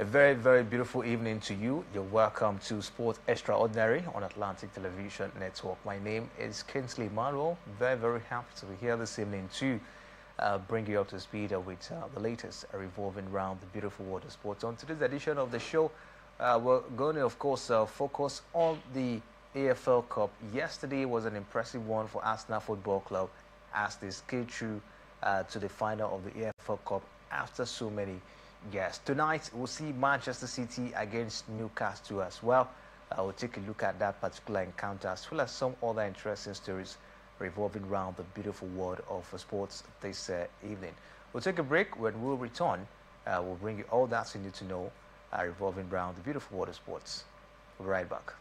A very, very beautiful evening to you. You're welcome to Sport Extraordinary on Atlantic Television Network. My name is Kingsley Emmanuel. Very, very happy to be here this evening to bring you up to speed with the latest revolving around the beautiful world of sports. On today's edition of the show, we're going to, of course, focus on the AFL Cup. Yesterday was an impressive one for Arsenal Football Club as they scaled through to the final of the AFL Cup after so many years. Tonight, we'll see Manchester City against Newcastle as well. We'll take a look at that particular encounter as well as some other interesting stories revolving around the beautiful world of sports this evening. We'll take a break. When we'll return, we'll bring you all that you need to know revolving around the beautiful world of sports. We'll be right back.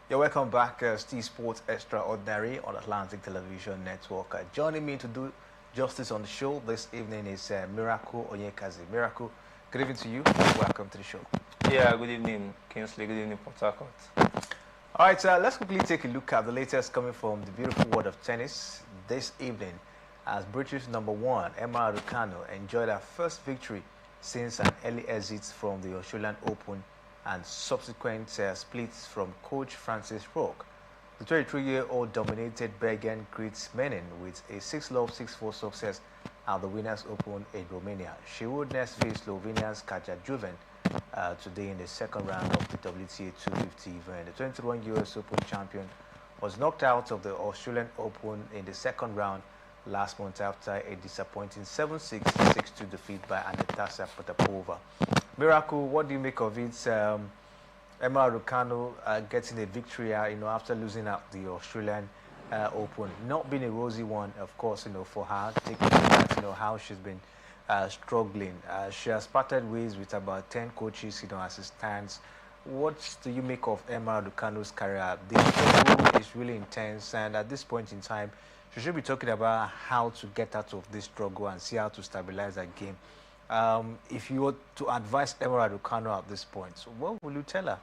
You're welcome back, Steve Sports Extraordinary on Atlantic Television Network. Joining me to do justice on the show this evening is Miracle Onyekazi. Miracle, good evening to you. Welcome to the show. Yeah, good evening, Kingsley. Good evening, Port Harcourt. All right, let's quickly take a look at the latest coming from the beautiful world of tennis this evening as British #1 Emma Raducanu enjoyed her first victory since an early exit from the Australian Open and subsequent splits from coach Francis Roque. The 23-year-old dominated Belgian Greet Menin with a 6-love, 6-4 success at the Winners' Open in Romania. She would next face Slovenia's Kaja Juven today in the second round of the WTA 250 event. The 21 US Open champion was knocked out of the Australian Open in the second round last month after a disappointing 7-6, 6-2 defeat by Anastasia Potapova. Miracle, what do you make of it? Emma Raducanu getting a victory, after losing out the Australian Open. Not been a rosy one, of course, for her. Taking a look at, how she's been struggling. She has parted ways with about 10 coaches, as it stands. What do you make of Emma Raducanu's career? The struggle is really intense, and at this point in time, she should be talking about how to get out of this struggle and see how to stabilize her game. If you were to advise Emma Raducanu at this point, so what will you tell her?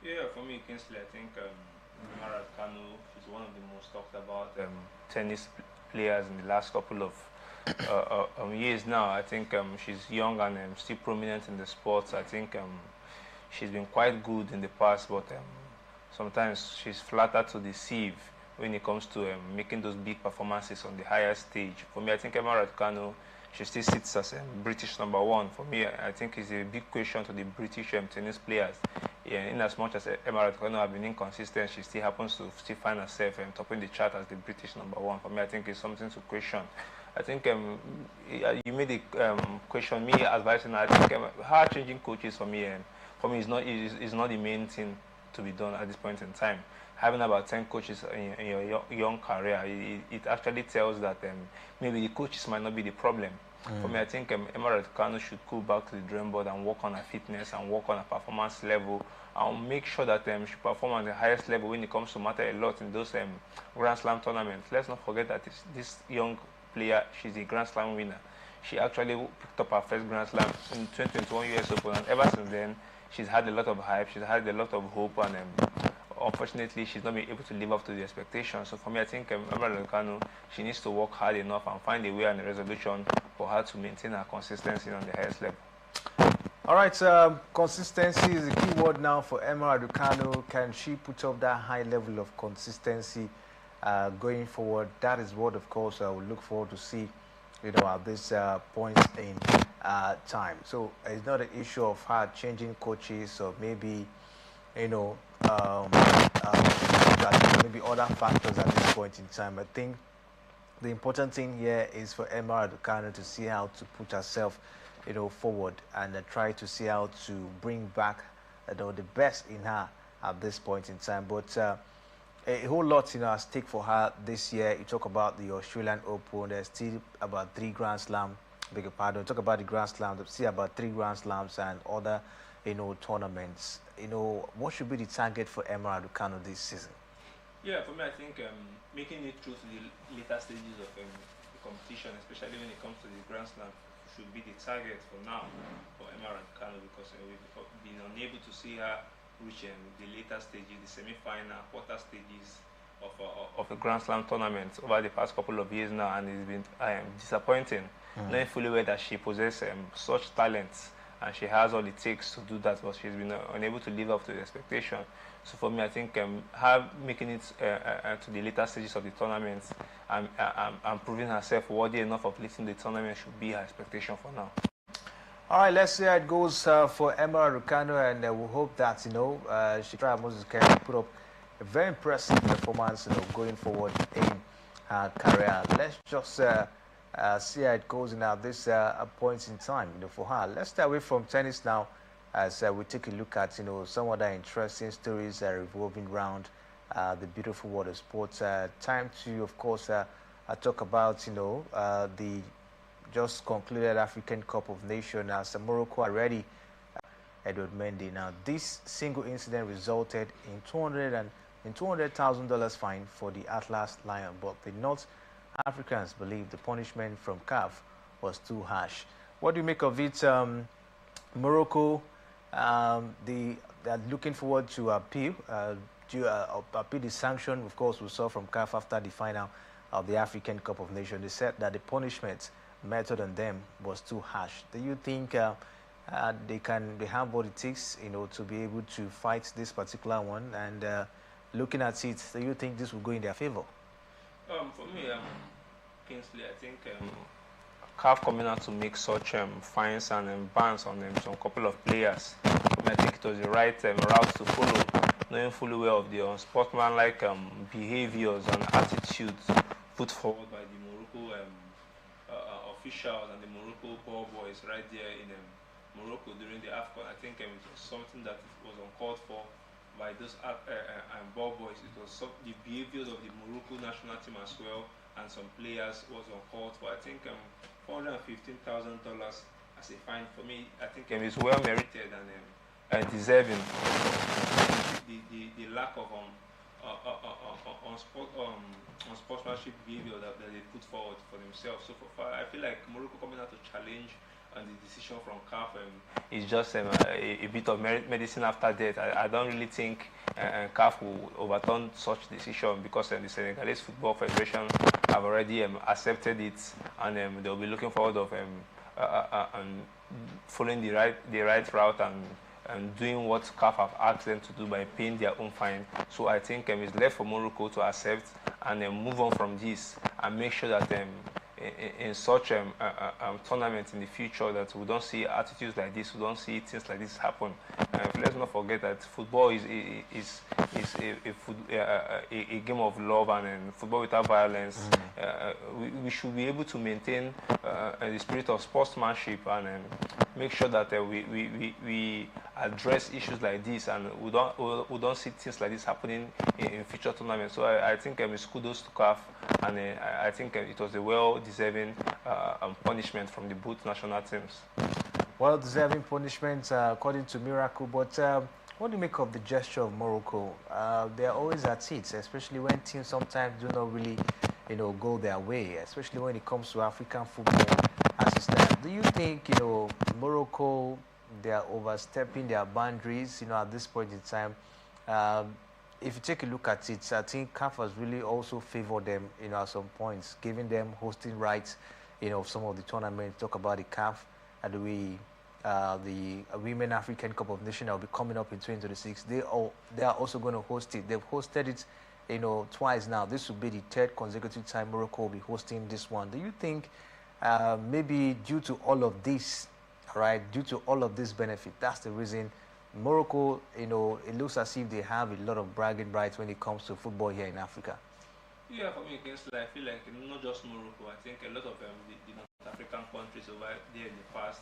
Yeah, for me, Kingsley, I think Emma Raducanu is one of the most talked about tennis players in the last couple of years now. I think she's young and still prominent in the sports. I think she's been quite good in the past, but sometimes she's flattered to deceive when it comes to making those big performances on the higher stage. For me, I think Emma Raducanu, she still sits as British #1. For me, I think it's a big question to the British tennis players. Yeah, in as much as Emma Raducanu have been inconsistent, she still happens to still find herself topping the chart as the British #1. For me, I think it's something to question. I think you made a question me advising her. I think her changing coaches for me is not the main thing to be done at this point in time. Having about 10 coaches in your young career, it actually tells that maybe the coaches might not be the problem. For me, I think Emma Raducanu should go back to the drawing board and work on her fitness and work on her performance level and make sure that she performs at the highest level when it comes to matter a lot in those Grand Slam tournaments. Let's not forget that this young player, she's a Grand Slam winner. She actually picked up her first Grand Slam in 2021 US Open, and ever since then, she's had a lot of hype, she's had a lot of hope, and unfortunately, she's not been able to live up to the expectations. So for me, I think Emma Raducanu, she needs to work hard enough and find a way and a resolution for her to maintain her consistency on the highest level. All right, consistency is the key word now for Emma Raducanu. Can she put up that high level of consistency going forward? That is what, of course, I will look forward to see, at this point in time. So it's not an issue of her changing coaches or maybe, maybe other factors at this point in time. I think the important thing here is for Emma Raducanu to see how to put herself, forward and try to see how to bring back, the best in her at this point in time. But a whole lot, at stake for her this year. You talk about the Australian Open. There's still about 3 Grand Slams. Beg your pardon. Talk about the Grand Slams. There's still about 3 Grand Slams and other, tournaments. What should be the target for Emma Raducanu this season? Yeah, for me, I think making it through to the later stages of the competition, especially when it comes to the Grand Slam, should be the target for now for Emma Raducanu, because we've been unable to see her reach the later stages, the semi-final, quarter stages of a Grand Slam tournament over the past couple of years now, and it's been disappointing. Knowing fully well that she possesses such talents and she has all it takes to do that, but she's been unable to live up to the expectation. So for me, I think her making it to the later stages of the tournament and proving herself worthy enough of leading the tournament should be her expectation for now. All right, let's see how it goes for Emma Raducanu, and we hope that she tries to put up a very impressive performance, going forward in her career. Let's just see how it goes now. This point in time, for her. Let's stay away from tennis now, as we take a look at some other interesting stories revolving around the beautiful world of sports. Time to, of course, talk about the just concluded African Cup of Nations as Morocco are ready. Edward Mendy. Now, this single incident resulted in $200,000 fine for the Atlas Lion, but the North Africans believe the punishment from CAF was too harsh. What do you make of it? Morocco, they're looking forward to appeal the sanction, of course, we saw from CAF after the final of the African Cup of Nations. They said that the punishment method on them was too harsh. Do you think they have what it takes, to be able to fight this particular one? And looking at it, do you think this will go in their favor? For me, Kingsley, I think CAF coming out to make such fines and bans on some couple of players, I think it was the right route to follow, knowing fully well of the unsportsmanlike behaviors and attitudes put forward by the Morocco officials and the Morocco ball boys right there in Morocco during the AFCON. I think it was something that was uncalled for by those ball boys. It was the behaviors of the Morocco national team as well, and some players was uncalled for. I think $415,000 as a fine for me. I think it's well merited and deserving. The lack of unsportsmanship behavior that they put forward for themselves. So I feel like Morocco coming out to challenge and the decision from CAF is just a bit of medicine after death. I don't really think CAF will overturn such decision, because the Senegalese Football Federation have already accepted it, and they'll be looking forward of following the right route and doing what CAF have asked them to do by paying their own fine. So I think it's left for Morocco to accept and move on from this, and make sure that in such tournaments in the future that we don't see attitudes like this, we don't see things like this happen. Let's not forget that football is a game of love, and football without violence. We should be able to maintain the spirit of sportsmanship and make sure that we address issues like this, and we don't see things like this happening in future tournaments. So I think it's kudos to CAF, and I think it was a well-deserving punishment from the both national teams. Well-deserving punishment, according to Miracle. But what do you make of the gesture of Morocco? They're always at it, especially when teams sometimes do not really, go their way, especially when it comes to African football as it stands. Do you think, Morocco, they are overstepping their boundaries, at this point in time? If you take a look at it, I think CAF has really also favored them, at some points, giving them hosting rights, of some of the tournaments. Talk about the CAF and the Women African Cup of Nations that will be coming up in 2026. They are also going to host it. They've hosted it, twice now. This will be the third consecutive time Morocco will be hosting this one. Do you think maybe due to all of this, right, due to all of this benefit, that's the reason Morocco, it looks as if they have a lot of bragging rights when it comes to football here in Africa? Yeah, for me, I feel like not just Morocco. I think a lot of the North African countries over there in the past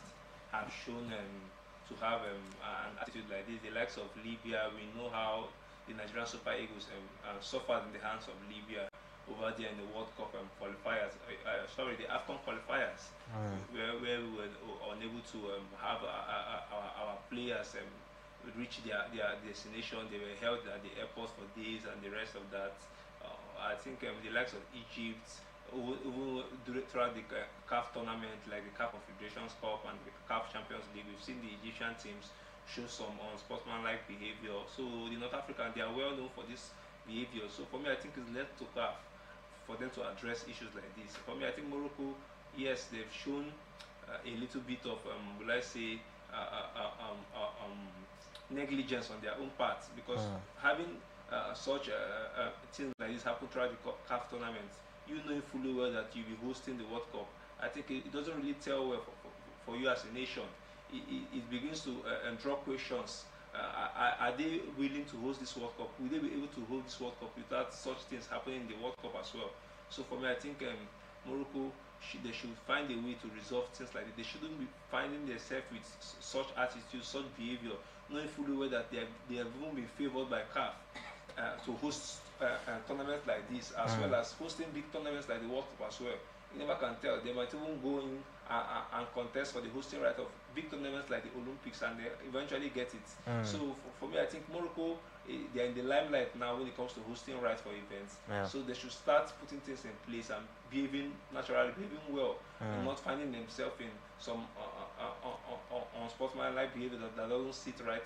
have shown to have an attitude like this. The likes of Libya, we know how the Nigerian Super Eagles suffered in the hands of Libya over there in the World Cup qualifiers. The AFCON qualifiers, where we were unable to have our players reach their destination. They were held at the airport for days and the rest of that. I think the likes of Egypt, throughout the CAF tournament, like the CAF Confederations Cup and the CAF Champions League, we've seen the Egyptian teams show some unsportsmanlike behavior. So the North African, they are well known for this behavior. So for me, I think it's left to CAF for them to address issues like this. For me, I think Morocco, yes, they've shown a little bit of, will I say, negligence on their own part, because having such things like this happen throughout the CAF tournament, knowing fully well that you'll be hosting the World Cup, I think it doesn't really tell well for you as a nation. It begins to draw questions. Are they willing to host this World Cup? Will they be able to hold this World Cup without such things happening in the World Cup as well? So for me, I think Morocco, they should find a way to resolve things like that. They shouldn't be finding themselves with such attitude, such behavior, knowing fully well that they have even been favored by CAF to host tournaments like this, as well as hosting big tournaments like the World Cup as well. You never can tell. They might even go in and contest for the hosting right of big tournaments like the Olympics, and they eventually get it. So for me, I think Morocco, they're in the limelight now when it comes to hosting rights for events. So they should start putting things in place and behaving naturally, behaving well, and not finding themselves in some unsportsmanlike behavior that doesn't sit right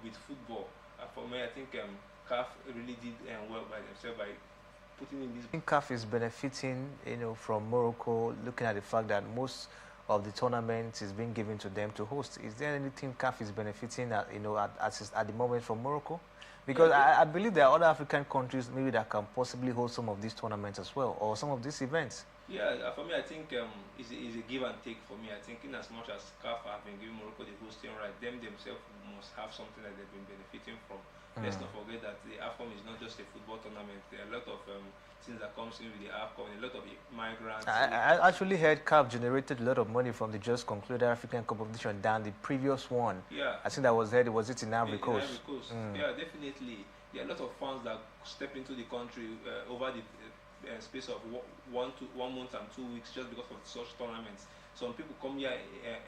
with football. For me, I think CAF really did well by themselves by putting in this. I think CAF is benefiting, from Morocco, looking at the fact that most of the tournament is being given to them to host. Is there anything CAF is benefiting at, at the moment from Morocco? Because I believe there are other African countries maybe that can possibly host some of these tournaments as well, or some of these events. Yeah, for me, I think is a give and take for me. I think in as much as CAF have been giving Morocco the hosting right, them themselves must have something that they've been benefiting from. Let's Mm. not forget that the AFCON is not just a football tournament. There are a lot of things that comes in with the AFCON, a lot of migrants. I actually heard CAF generated a lot of money from the just concluded African Cup of Nations than the previous one. Yeah, I think that was heard. Was it in Ivory in Ivory Coast? Coast. Mm. Yeah, definitely. There are a lot of funds that step into the country over the space of 1 month and 2 weeks just because of such tournaments. Some people come here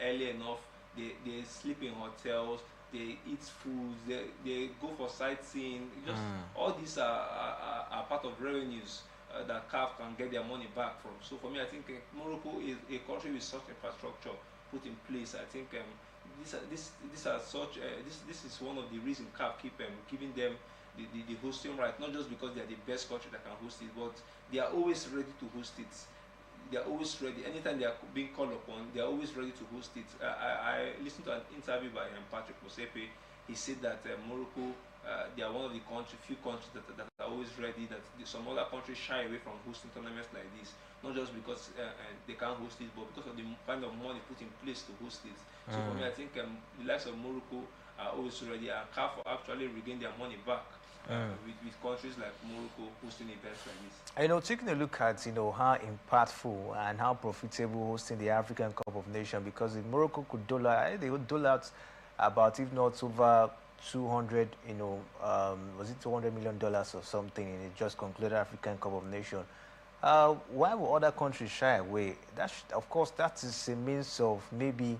early enough, they sleep in hotels, they eat foods, they go for sightseeing. Just all these are part of revenues that CAF can get their money back from. So for me, I think Morocco is a country with such infrastructure put in place. I think this is one of the reasons CAF keep giving them the hosting right, not just because they are the best country that can host it, but they are always ready to host it. They are always ready. Anytime they are being called upon, they are always ready to host it. I listened to an interview by Patrick Mosepe. He said that Morocco, they are one of the few countries that are always ready. That some other countries shy away from hosting tournaments like this, not just because they can't host it, but because of the kind of money put in place to host it. So for me, I think the likes of Morocco are always ready, and CAF actually regain their money back with countries like Morocco hosting events like this. Taking a look at, how impactful and how profitable hosting the African Cup of Nations, because if Morocco could they would dole out about, if not over 200, was it $200 million or something in the just concluded African Cup of Nations. Why will other countries shy away? Of course, that is a means of maybe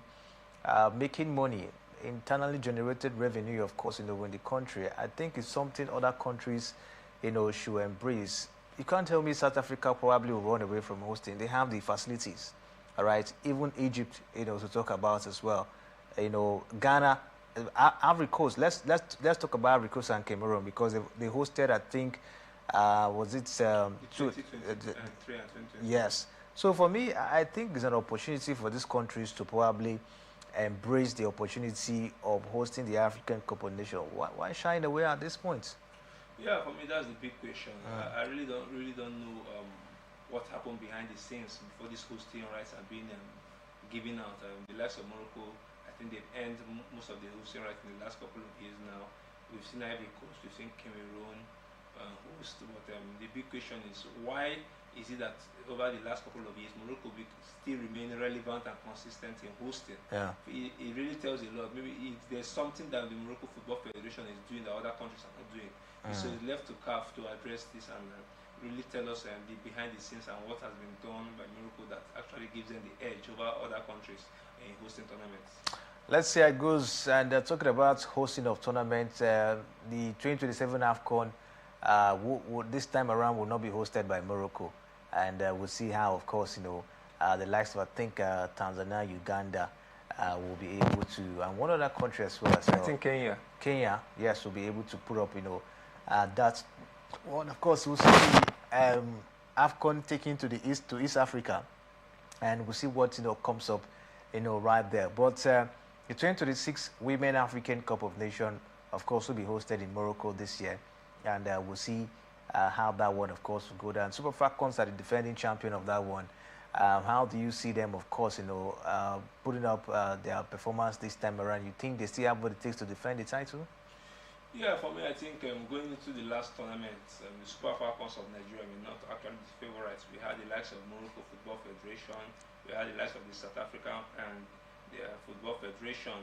making money, internally generated revenue, of course, in the country. I think it's something other countries, should embrace. You can't tell me South Africa probably will run away from hosting. They have the facilities, all right? Even Egypt, to talk about as well. Ghana, Ivory Coast. Let's talk about Ivory Coast and Cameroon, because they hosted, I think, was it 2023 and 2020. yes. So for me, I think it's an opportunity for these countries to probably embrace the opportunity of hosting the African Cup of Nations. Why shying away at this point? Yeah, for me that's the big question. I really don't know what happened behind the scenes before this hosting rights are being given out. The likes of Morocco, I think they've earned most of the hosting rights in the last couple of years now. We've seen Ivory Coast, we've seen Cameroon host, but the big question is why is it that over the last couple of years Morocco still remain relevant and consistent in hosting? Yeah. It really tells a lot. Maybe there's something that the Morocco Football Federation is doing that other countries are not doing. So it's left to CAF to address this and really tell us the behind the scenes and what has been done by Morocco that actually gives them the edge over other countries in hosting tournaments. Let's see how it goes. And talking about hosting of tournaments, the 2027 AFCON this time around will not be hosted by Morocco. And we'll see how, of course, the likes of, I think, Tanzania, Uganda will be able to, and one other country as well. I think Kenya. Kenya, yes, will be able to put up, that one. Of course, we'll see AFCON taking to East Africa, and we'll see what comes up, right there. But the 2026 Women African Cup of Nations, of course, will be hosted in Morocco this year, and we'll see how that one, of course, will go down. Super Falcons are the defending champion of that one. How do you see them, of course, putting up their performance this time around? You think they still have what it takes to defend the title? Yeah, for me, I think going into the last tournament, the Super Falcons of Nigeria were not actually the favorites. We had the likes of Morocco Football Federation, we had the likes of the South African and the Football Federation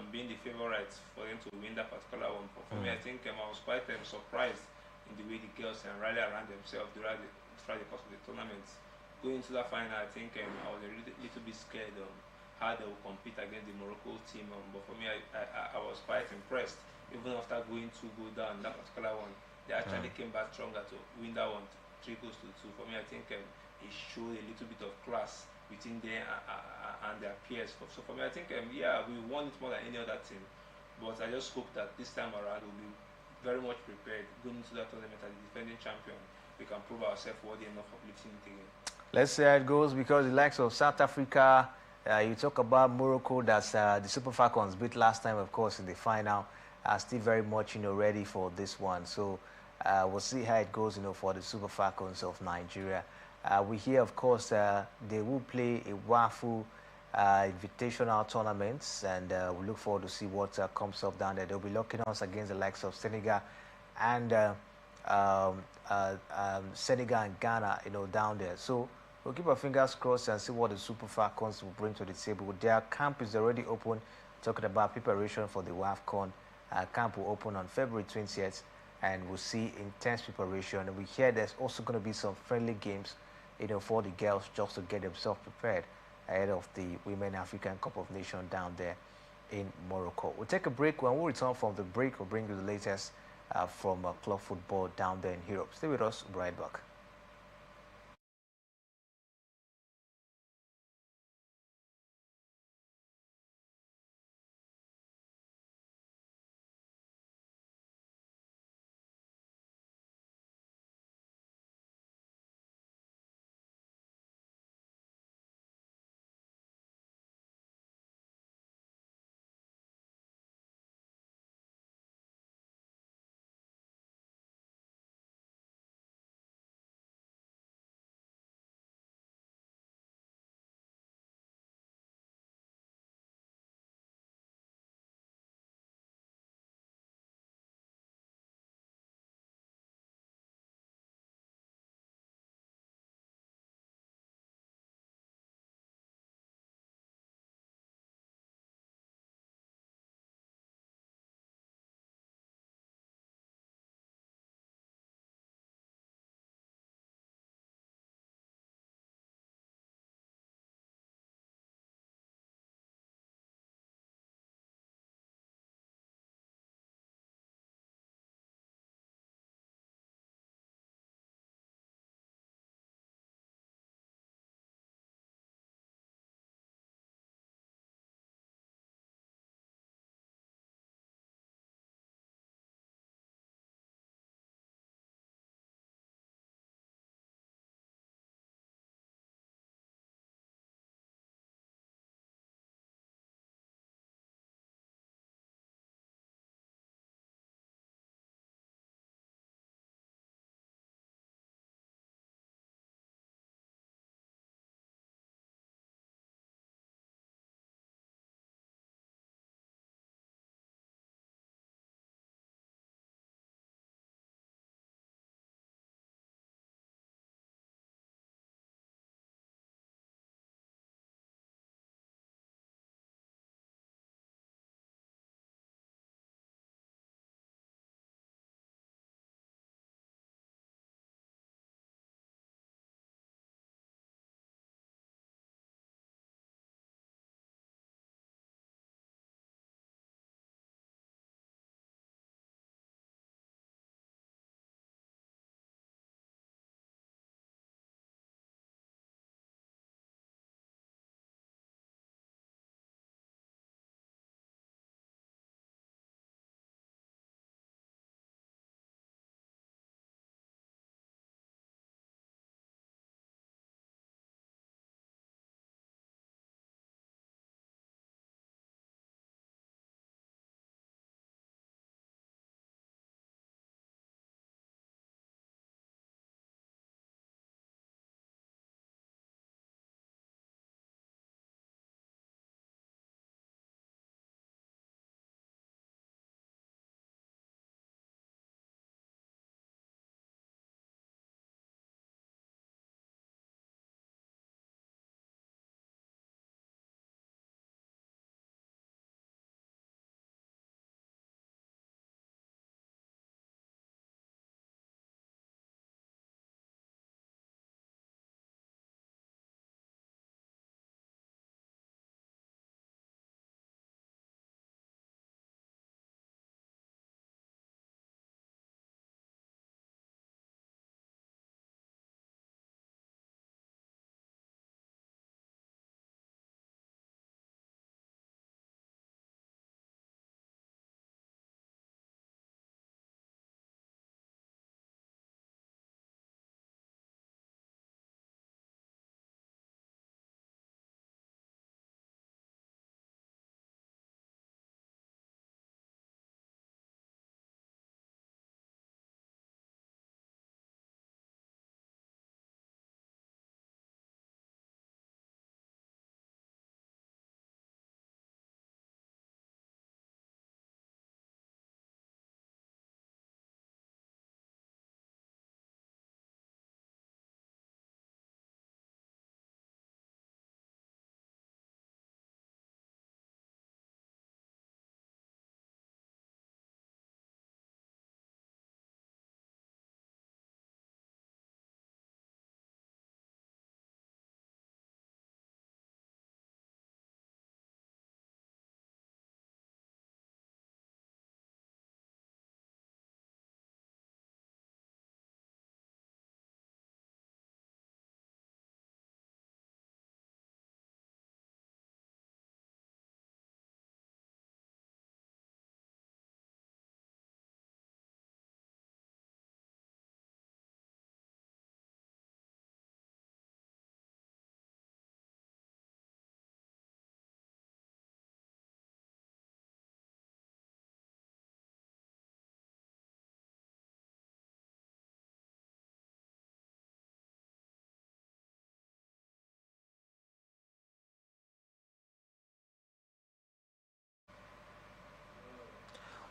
being the favorites for them to win that particular one. But for me, I think I was quite surprised in the way the girls rally around themselves throughout the course of the tournament. Going into that final, I think I was a little bit scared of how they will compete against the Morocco team. But for me, I was quite impressed. Even after going 2 goals down that particular one, they actually came back stronger to win that one 3 goals to 2. For me, I think it showed a little bit of class between them and their peers. So for me, I think yeah, we won it more than any other team. But I just hope that this time around we'll be very much prepared going into that tournament as the defending champion. We can prove ourselves worthy enough of lifting it again. Let's see how it goes, because the likes of South Africa, you talk about Morocco, that's the Super Falcons beat last time, of course, in the final, are still very much, ready for this one. So we'll see how it goes, for the Super Falcons of Nigeria. We hear, of course, they will play a WAFU invitational tournaments, and we look forward to see what comes up down there. They'll be locking us against the likes of Senegal and Senegal and Ghana, down there. So we'll keep our fingers crossed and see what the Super Falcons will bring to the table. Their camp is already open, talking about preparation for the WAFCON. Camp will open on February 20th, and we'll see intense preparation. And we hear there's also going to be some friendly games, for the girls just to get themselves prepared ahead of the Women African Cup of Nations down there in Morocco. We'll take a break. When we return from the break, we'll bring you the latest from club football down there in Europe. Stay with us. We'll be right back.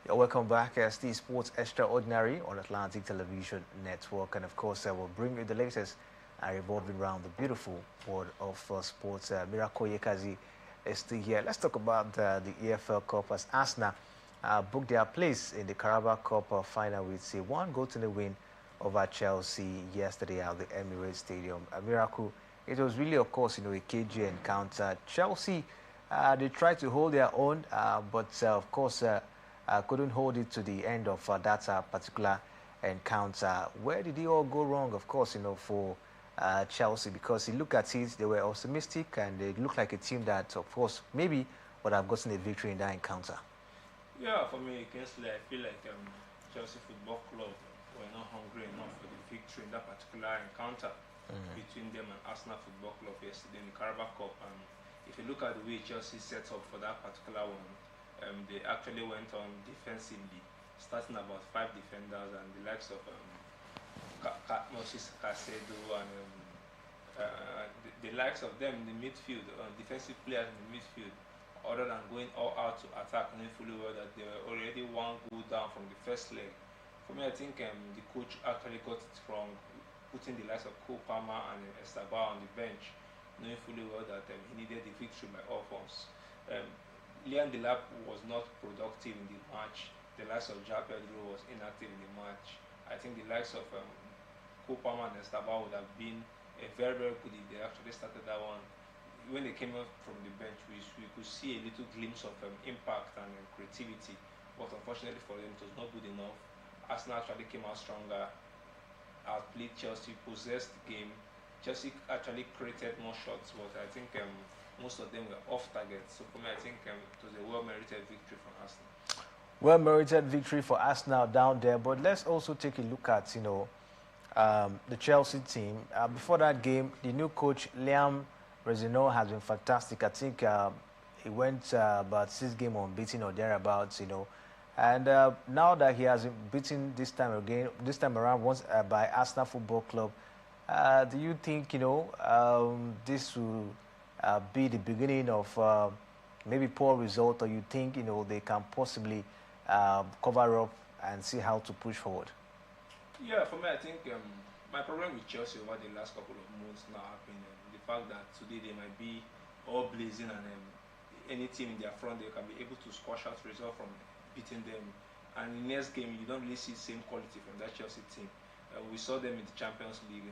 You're welcome back as the Sports Extraordinary on Atlantic Television Network. And of course, I will bring you the latest revolving around the beautiful world of sports. Miracle Yekazi is still here. Let's talk about the EFL Cup as Arsenal booked their place in the Carabao Cup final with a 1-0 win over Chelsea yesterday at the Emirates Stadium. A miracle. It was really, of course, a KG encounter. Chelsea, they tried to hold their own, but of course, couldn't hold it to the end of that particular encounter. Where did it all go wrong? Of course, for Chelsea, because you look at it, they were optimistic and they looked like a team that, of course, maybe would have gotten a victory in that encounter. Yeah, for me, Kingsley, I feel like Chelsea Football Club were not hungry enough for the victory in that particular encounter between them and Arsenal Football Club yesterday in the Carabao Cup. If you look at the way Chelsea set up for that particular one, they actually went on defensively, starting about 5 defenders and the likes of Moses Casedo and the likes of them in the midfield, defensive players in the midfield, other than going all out to attack, knowing fully well that they were already one goal down from the first leg. For me, I think the coach actually got it wrong, putting the likes of Cole Palmer and Esteban on the bench, knowing fully well that he needed the victory by all forms. Liam Delap was not productive in the match. The likes of João Pedro was inactive in the match. I think the likes of Cole Palmer and Esteban would have been a very, very good if they actually started that one. When they came out from the bench, we could see a little glimpse of impact and creativity, but unfortunately for them, it was not good enough. Arsenal actually came out stronger, outplayed Chelsea, possessed the game. Chelsea actually created more shots, but I think most of them were off target. So for me, I think it was a well-merited victory for Arsenal. Well-merited victory for Arsenal down there, but let's also take a look at, the Chelsea team. Before that game, the new coach, Liam Rezino, has been fantastic. I think he went about 6 games unbeaten or thereabouts, And now that he has been beaten this time around once by Arsenal Football Club, do you think, this will be the beginning of maybe poor result, or you think, they can possibly cover up and see how to push forward? Yeah, for me, I think my problem with Chelsea over the last couple of months now have been the fact that today they might be all blazing and any team in their front, they can be able to squash out result from beating them. And in the next game, you don't really see the same quality from that Chelsea team. We saw them in the Champions League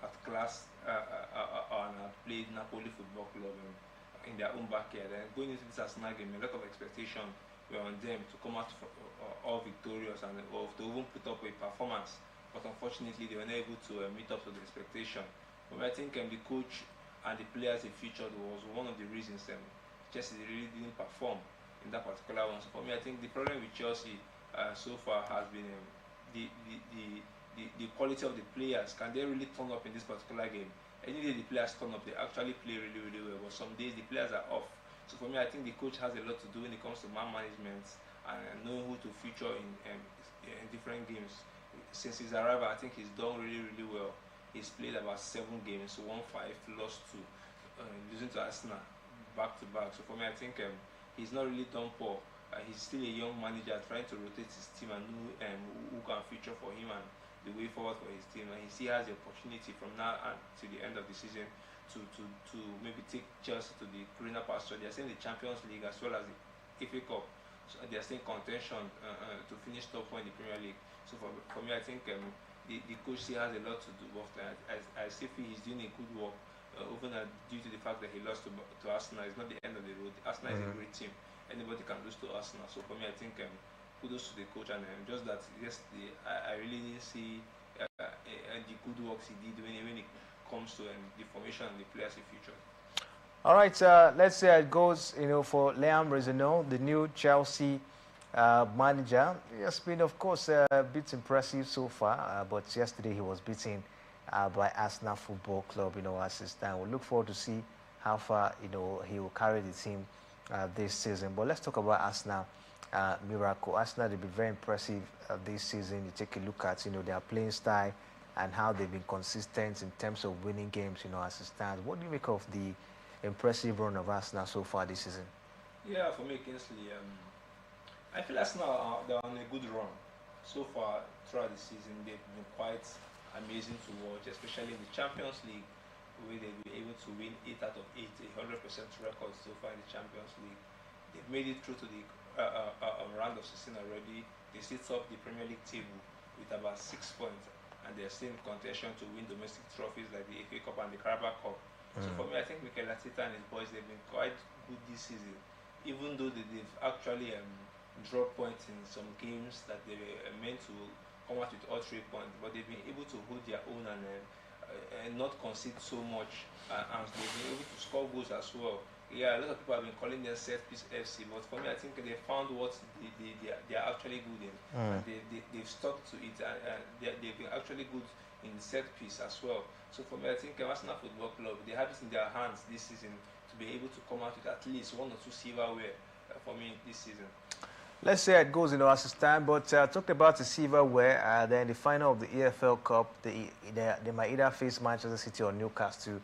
at class and played Napoli Football Club in their own backyard. And going into this Arsenal game, a lot of expectation were on them to come out all victorious and or to even put up a performance. But unfortunately, they were not able to meet up to the expectation. But I think the coach and the players they featured was one of the reasons Chelsea really didn't perform in that particular one. So for me, I think the problem with Chelsea so far has been the quality of the players. Can they really turn up in this particular game? Any day the players turn up, they actually play really, really well. But some days the players are off. So for me, I think the coach has a lot to do when it comes to man management and knowing who to feature in different games. Since his arrival, I think he's done really, really well. He's played about 7 games, won 5, lost 2, losing to Arsenal back to back. So for me, I think he's not really done poor. He's still a young manager trying to rotate his team and who can feature for him and the way forward for his team. And he still has the opportunity from now and to the end of the season to maybe take Chelsea to the greener pasture. They're still in the Champions League as well as the FA Cup. So they're still in contention to finish top 4 in the Premier League. So for me, I think the coach still has a lot to do. But I still feel he's doing a good work, even due to the fact that he lost to Arsenal. It's not the end of the road. Arsenal is a great team. Anybody can lose to Arsenal. So for me, I think kudos to the coach. And just that, yes, I really didn't see the good works he did when it comes to the formation and the players he featured. All right, let's see how it goes, for Liam Rezino, the new Chelsea manager. He has been, of course, a bit impressive so far, but yesterday he was beaten by Arsenal Football Club, as his time. We look forward to see how far, he will carry the team this season. But let's talk about Arsenal miracle. Arsenal, they've been very impressive this season. You take a look at, their playing style and how they've been consistent in terms of winning games, as it stands. What do you make of the impressive run of Arsenal so far this season? Yeah, for me, Kingsley, I feel Arsenal they're on a good run. So far throughout the season, they've been quite amazing to watch, especially in the Champions League, where they've been able to win 8 out of 8, a 100% record so far in the Champions League. They've made it through to the round of 16 already. They sit up the Premier League table with about 6 points, and they're still in contention to win domestic trophies like the FA Cup and the Carabao Cup. So for me, I think Mikel Arteta and his boys, they've been quite good this season, even though they've actually drop points in some games that they were meant to come out with all 3 points, but they've been able to hold their own and not concede so much, and they've been able to score goals as well. Yeah, a lot of people have been calling them set piece FC, but for me, I think they found what they are actually good in, and they've stuck to it, and they've been actually good in set piece as well. So for me, I think Arsenal Football Club, they have it in their hands this season to be able to come out with at least 1 or 2 silverware for me this season. Let's say it goes in Oasis time, but talk about the silverware. Then the final of the EFL Cup, they might either face Manchester City or Newcastle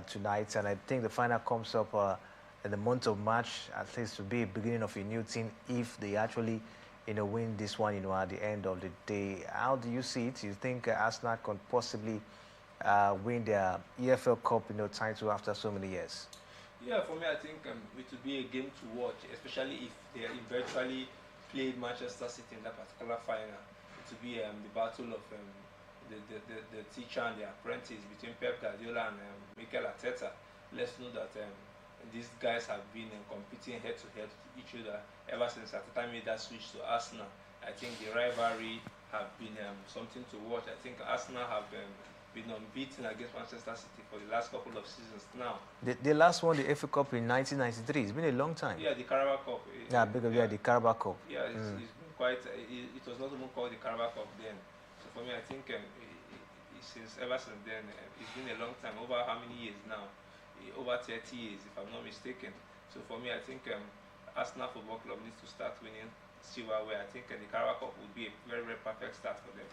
tonight, and I think the final comes up in the month of March. At least to be a beginning of a new team if they actually, win this one, at the end of the day. How do you see it? You think Arsenal can possibly win their EFL Cup, title after so many years? Yeah, for me, I think it would be a game to watch, especially if they eventually play Manchester City in that particular final. It would be the battle of the teacher and the apprentice between Pep Guardiola and Mikel Arteta. Let's know that these guys have been competing head to head with each other ever since Arteta made that switch to Arsenal. I think the rivalry have been something to watch. I think Arsenal have been unbeaten against Manchester City for the last couple of seasons now. They last won the FA Cup in 1993. It's been a long time. Yeah, the Carabao Cup. The Carabao Cup. Yeah, it's been quite. It was not even called the Carabao Cup then. So for me, I think ever since then, it's been a long time. Over how many years now? Over 30 years, if I'm not mistaken. So for me, I think Arsenal Football Club needs to start winning silverware. I think the Carabao Cup would be a very, very perfect start for them.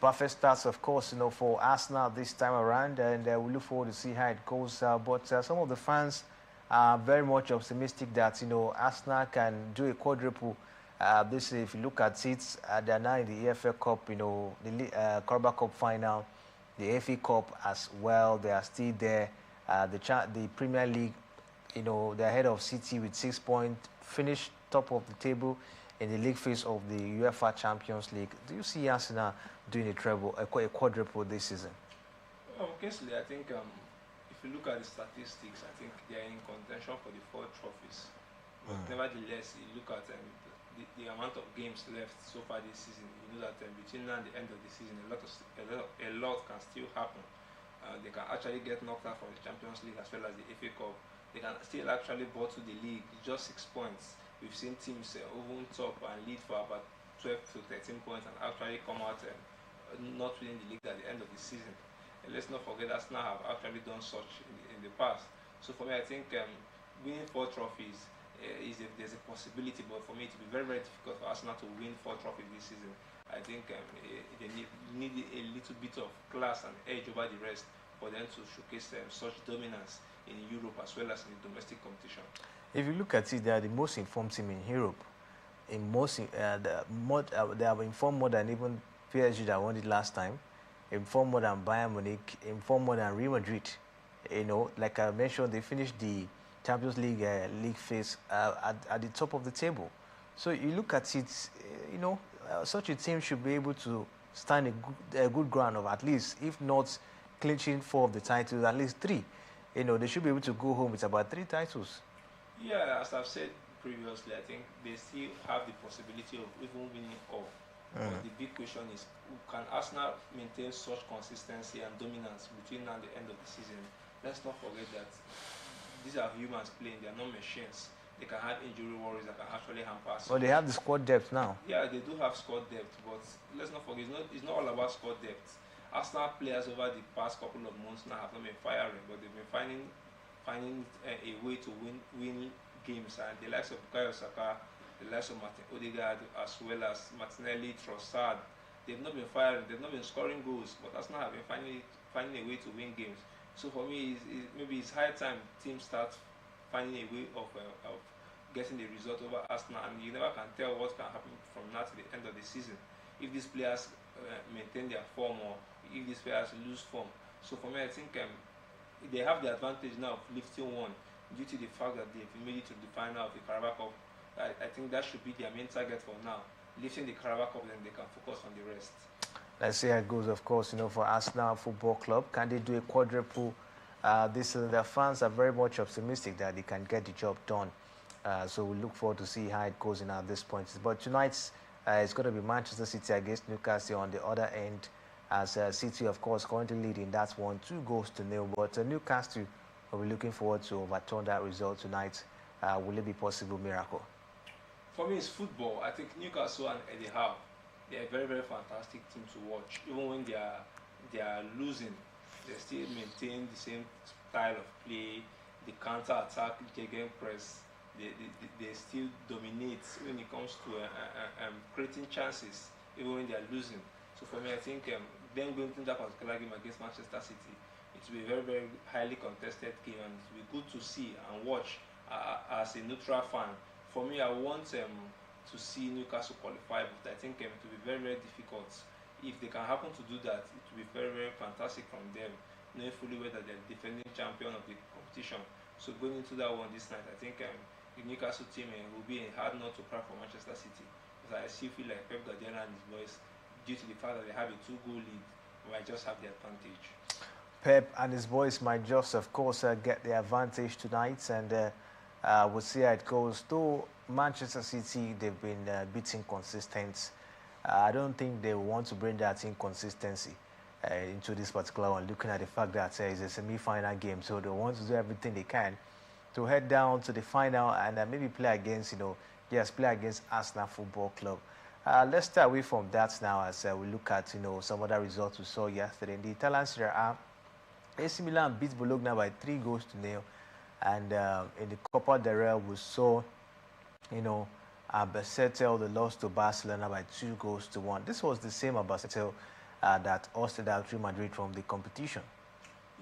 Perfect starts, of course, for Arsenal this time around, and we look forward to see how it goes. But some of the fans are very much optimistic that Arsenal can do a quadruple. This, if you look at it, they're now in the EFL Cup, the Carabao Cup final, the FA Cup as well. They are still there. The Premier League, they're ahead of City with 6 points, finished top of the table in the league phase of the UEFA Champions League. Do you see Arsenal doing a quadruple this season? Obviously, I think if you look at the statistics, I think they are in contention for the 4 trophies. But nevertheless, you look at the amount of games left so far this season. You know that between now and the end of the season, a lot can still happen. They can actually get knocked out from the Champions League as well as the FA Cup. They can still actually bottle the league, just 6 points. We've seen teams even top and lead for about 12 to 13 points and actually come out not winning the league at the end of the season. And let's not forget that Arsenal have actually done such in the past. So for me, I think winning 4 trophies there's a possibility, but for me it will be very, very difficult for Arsenal to win 4 trophies this season. I think they need a little bit of class and edge over the rest for them to showcase such dominance in Europe as well as in the domestic competition. If you look at it, they are the most informed team in Europe. They have informed more than even PSG that won it last time, informed more than Bayern Munich, informed more than Real Madrid. Like I mentioned, they finished the Champions League league phase at the top of the table. So you look at it, such a team should be able to stand a good ground of at least, if not clinching 4 of the titles, at least 3. They should be able to go home with about 3 titles. Yeah, as I've said previously, I think they still have the possibility of even winning all. But the big question is, can Arsenal maintain such consistency and dominance between now and the end of the season? Let's not forget that these are humans playing, they are not machines. They can have injury worries that can actually hamper us. Well, they have the squad depth now. Yeah, they do have squad depth, but let's not forget, it's not all about squad depth. Arsenal players over the past couple of months now have not been firing, but they've been finding a way to win games, and the likes of Bukayo Saka, the likes of Martin Odegaard, as well as Martinelli, Trossard, they've not been firing, they've not been scoring goals, but Arsenal have been finding a way to win games. So for me, maybe it's high time teams start finding a way of getting the result over Arsenal, and you never can tell what can happen from now to the end of the season. If these players maintain their form or if these players lose form. So for me, I think they have the advantage now of lifting one due to the fact that they've made it to the final of the Carabao Cup. I think that should be their main target for now. Lifting the Carabao Cup, then they can focus on the rest. Let's see how it goes, of course, for Arsenal Football Club. Can they do a quadruple this season? Their fans are very much optimistic that they can get the job done. So we look forward to see how it goes at this point. But tonight, it's going to be Manchester City against Newcastle on the other end, as City, of course, currently leading that one, 2-0. But Newcastle will be looking forward to overturn that result tonight. Will it be possible miracle? For me, it's football. I think Newcastle and Eddie Howe, they're a very, very fantastic team to watch. Even when they are losing, they still maintain the same style of play, the counter-attack, gegenpress. They still dominate when it comes to creating chances, even when they are losing. So for me, I think them going to that particular game against Manchester City, it will be a very, very highly contested game, and it will be good to see and watch as a neutral fan. For me, I want to see Newcastle qualify, but I think it will be very, very difficult. If they can happen to do that, it will be very, very fantastic from them, knowing fully well that they're defending champion of the competition. So going into that one this night, I think the Newcastle team will be a hard nut to crack for Manchester City, because I still feel like Pep Guardiola and his boys, due to the fact that they have a 2-goal lead, might just have the advantage. Pep and his boys might just, of course, get the advantage tonight, and we'll see how it goes. Though Manchester City, they've been beating consistent. I don't think they want to bring that inconsistency into this particular one, looking at the fact that it's a semi-final game, so they want to do everything they can to head down to the final and maybe play against, play against Arsenal Football Club. Let's start away from that now as we look at, some other results we saw yesterday. In the Italian Serie A, AC Milan beat Bologna by 3-0. And in the Copa del Rey, we saw, Albacete, they lost to Barcelona by 2-1. This was the same Albacete that ousted out Real Madrid from the competition.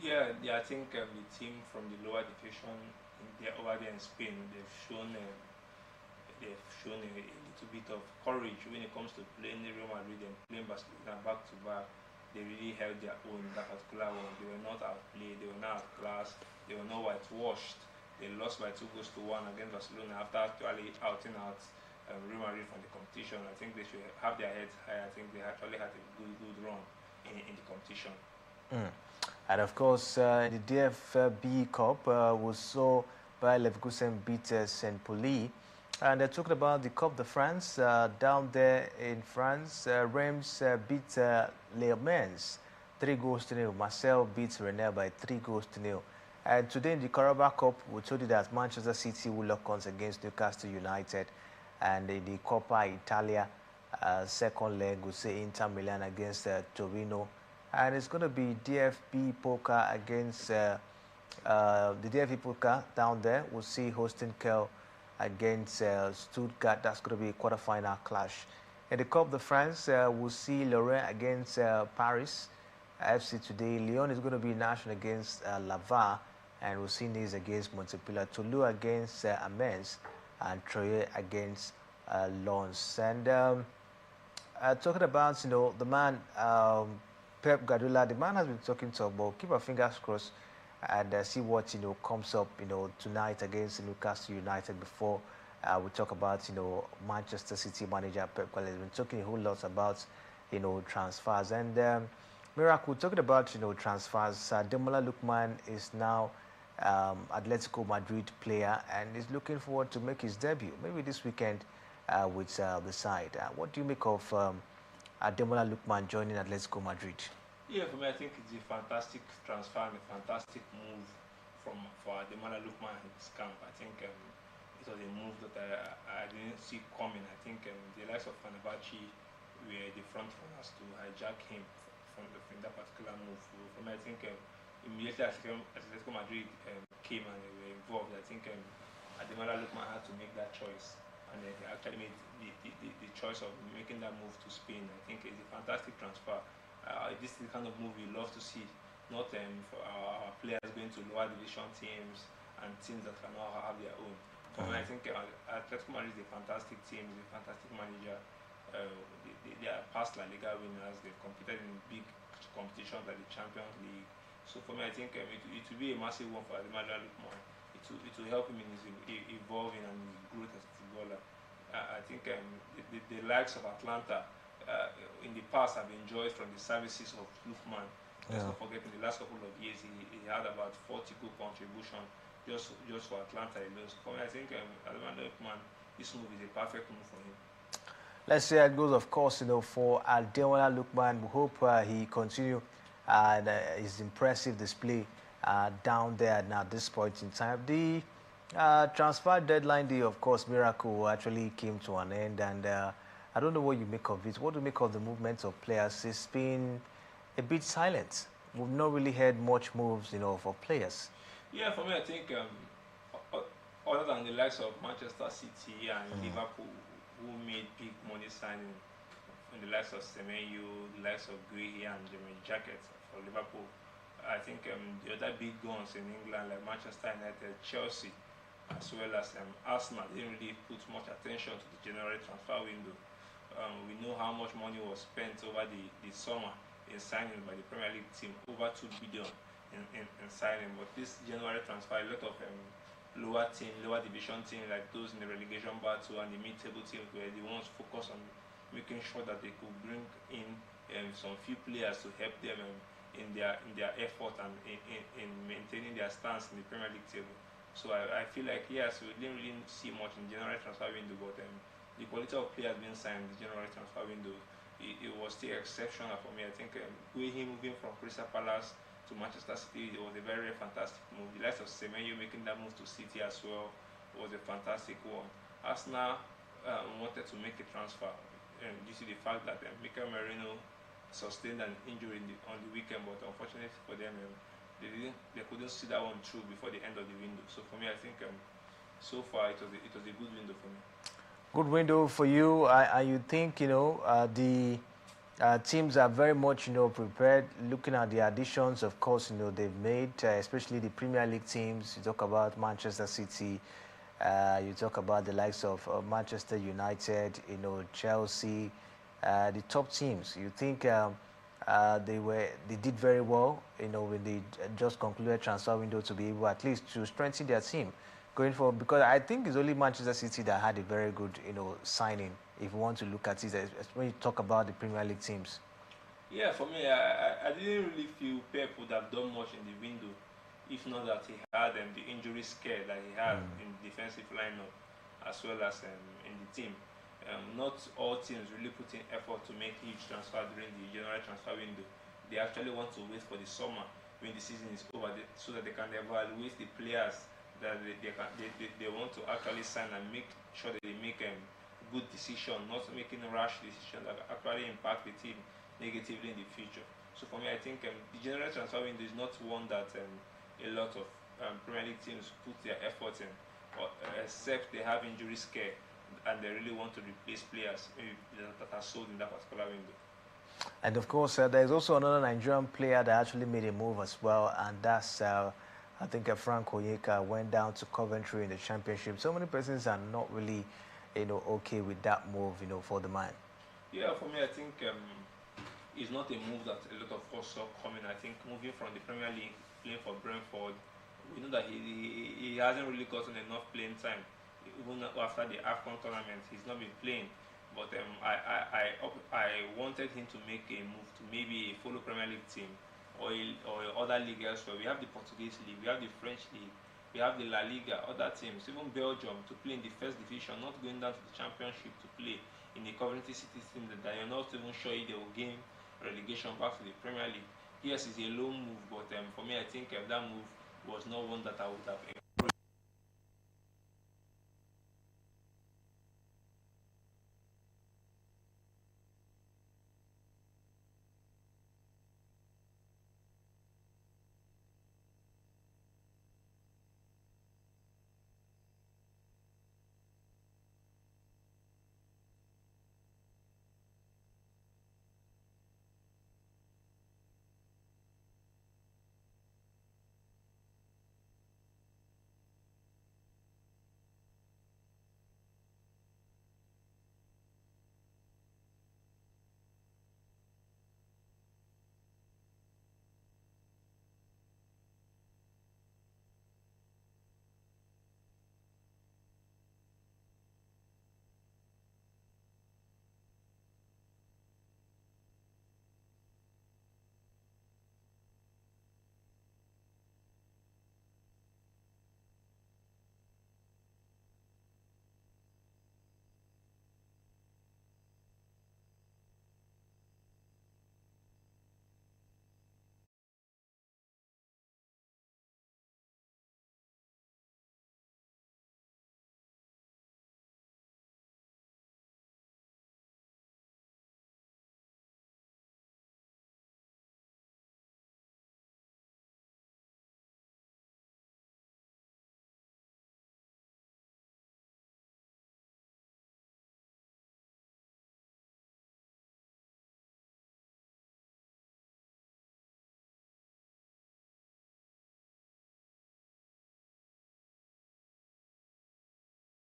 Yeah, I think the team from the lower division over there in Spain, they've shown a little bit of courage when it comes to playing Real Madrid and playing Barcelona back to back. They really held their own in that particular one. They were not outplayed, they were not outclassed, they were not whitewashed. They lost by 2-1 against Barcelona after actually outing out Real Madrid from the competition. I think they should have their heads high. I think they actually had a good run in the competition. And of course, in the DFB Cup, we saw Bayer Leverkusen beat St. Pauli. And talking about the Coupe de France, down there in France, Reims beat Le Mans 3-0. Marseille beat Rennes by 3-0. And today in the Carabao Cup, we told you that Manchester City will lock horns against Newcastle United. And in the Coppa Italia, second leg, we'll say Inter Milan against Torino. And it's going to be DFB Poker against the DFB Poker down there. We'll see hosting Kiel against Stuttgart. That's going to be a quarterfinal clash. In the Coupe de France, we'll see Lorient against Paris FC today. Lyon is going to be national against Laval, and we'll see Nice against Montpellier. Toulouse against Amiens, and Troyes against Lens. And talking about the man Pep Guardiola, the man has been talking to about. Keep our fingers crossed and see what comes up tonight against Newcastle United before we talk about Manchester City manager Pep Guardiola. Has been talking a whole lot about transfers. And Miracle, talking about transfers, Demola Lookman is now Atletico Madrid player and is looking forward to make his debut maybe this weekend with the side. What do you make of Demola Lookman joining Atletico Madrid? Yeah, for me, I think it's a fantastic transfer and a fantastic move for Demola Lookman and his camp. I think it was a move that I didn't see coming. I think the likes of Fenerbahce were the front runners to hijack him from that particular move. For me, I think immediately Atletico Madrid came and they were involved, I think Demola Lookman had to make that choice, and they actually made the choice of making that move to Spain. I think it's a fantastic transfer. This is the kind of move we love to see, not for our players going to lower division teams and teams that cannot have their own. For me, I think Atletico Madrid is a fantastic team, is a fantastic manager. They are past La Liga winners. They've competed in big competitions like the Champions League. So for me, I think it will be a massive one for Ademola Lookman. It will help him in his evolving and his growth as a footballer. I think the likes of Atlanta in the past have enjoyed from the services of Lookman. Let's not forget, in the last couple of years, he had about 40 goal contribution just for Atlanta alone. So for me, I think Ademola Lookman, this move is a perfect move for him. Let's see how it goes, of course, for Ademola Lookman. We hope he continue his impressive display down there now at this point in time. The transfer deadline day, of course, miracle actually came to an end, and I don't know what you make of it. What do you make of the movements of players? It's been a bit silent. We've not really heard much moves, for players. Yeah, for me, I think other than the likes of Manchester City and Liverpool, who made big money signing, in the likes of Semenyo, the likes of Gray and Jeremy Jackets for Liverpool, I think the other big guns in England like Manchester United, Chelsea, as well as Arsenal, didn't really put much attention to the January transfer window. We know how much money was spent over the summer in signing by the Premier League team, over 2 billion in signing. But this January transfer, a lot of lower division teams like those in the relegation battle and the mid-table teams were the ones focused on making sure that they could bring in some few players to help them in their effort and in maintaining their stance in the Premier League table. So I feel like, yes, we didn't really see much in January transfer window, but the quality of players being signed in the January transfer window, it was still exceptional for me. I think him moving from Crystal Palace to Manchester City, it was a very, very fantastic move. The likes of Semenyo making that move to City as well was a fantastic one. Arsenal wanted to make a transfer due to the fact that Mikel Merino sustained an injury on the weekend, but unfortunately for them, they couldn't see that one through before the end of the window. So for me, I think so far it was a good window for me. Good window for you. You think the teams are very much prepared, looking at the additions, of course, they've made, especially the Premier League teams. You talk about Manchester City, you talk about the likes of Manchester United, Chelsea, the top teams. You think they did very well, when they just concluded transfer window, to be able at least to strengthen their team going forward? Because I think it's only Manchester City that had a very good signing, if you want to look at it, when you talk about the Premier League teams. Yeah, for me, I didn't really feel Pep would have done much in the window, if not that he had the injury scare that he had in the defensive lineup, as well as in the team. Not all teams really put in effort to make huge transfer during the January transfer window. They actually want to wait for the summer when the season is over, so that they can evaluate the players that they want to actually sign and make sure that they make good decision, not making rash decisions that actually impact the team negatively in the future. So for me, I think the general transfer window is not one that a lot of Premier League teams put their effort in, except they have injury scare and they really want to replace players that are sold in that particular window. And of course, there's also another Nigerian player that actually made a move as well, and that's I think Frank Onyeka went down to Coventry in the Championship. So many persons are not really okay with that move, for the man. Yeah, for me, I think it's not a move that a lot of us saw coming. I think moving from the Premier League, playing for Brentford, we know that he hasn't really gotten enough playing time. Even after the AFCON tournament, he's not been playing. But I wanted him to make a move to maybe follow Premier League team or other league elsewhere. We have the Portuguese league, we have the French league, we have the La Liga, other teams, even Belgium, to play in the first division, not going down to the Championship to play in the Coventry City team that you're not even sure if they will gain relegation back to the Premier League. Yes, it's a low move, but for me, I think that move was not one that I would have